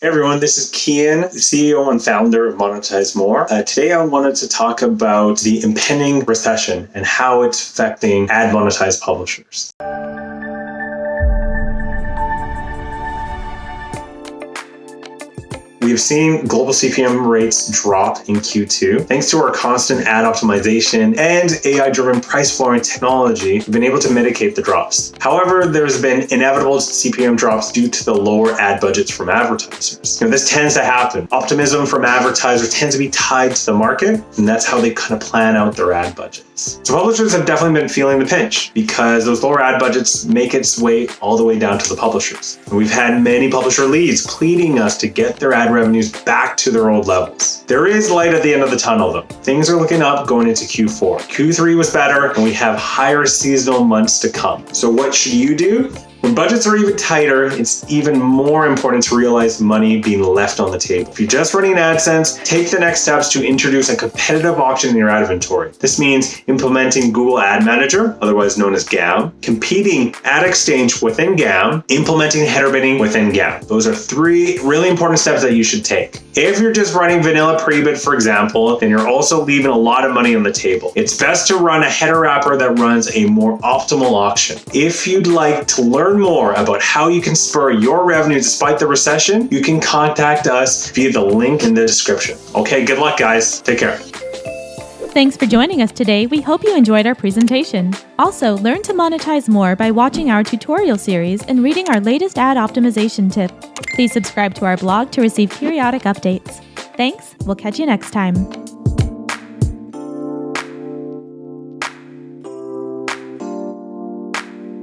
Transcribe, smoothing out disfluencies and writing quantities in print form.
Hey everyone, this is Kian, CEO and founder of MonetizeMore. Today I wanted to talk about the impending recession and how it's affecting ad monetized publishers. We've seen global CPM rates drop in Q2. Thanks to our constant ad optimization and AI-driven price flooring technology, we've been able to mitigate the drops. However, there's been inevitable CPM drops due to the lower ad budgets from advertisers. This tends to happen. Optimism from advertisers tends to be tied to the market, and that's how they kind of plan out their ad budgets. So publishers have definitely been feeling the pinch because those lower ad budgets make its way all the way down to the publishers. And we've had many publisher leads pleading us to get their ad revenues back to their old levels. There is light at the end of the tunnel though. Things are looking up going into Q4. Q3 was better and we have higher seasonal months to come. So what should you do? When budgets are even tighter, it's even more important to realize money being left on the table. If you're just running AdSense, take the next steps to introduce a competitive auction in your ad inventory. This means implementing Google Ad Manager, otherwise known as GAM, competing ad exchange within GAM, implementing header bidding within GAM. Those are three really important steps that you should take. If you're just running vanilla pre-bid, for example, then you're also leaving a lot of money on the table. It's best to run a header wrapper that runs a more optimal auction. If you'd like to learn more about how you can spur your revenue despite the recession, you can contact us via the link in the description. Okay, good luck guys. Take care. Thanks for joining us today. We hope you enjoyed our presentation. Also, learn to monetize more by watching our tutorial series and reading our latest ad optimization tip. Please subscribe to our blog to receive periodic updates. Thanks. We'll catch you next time.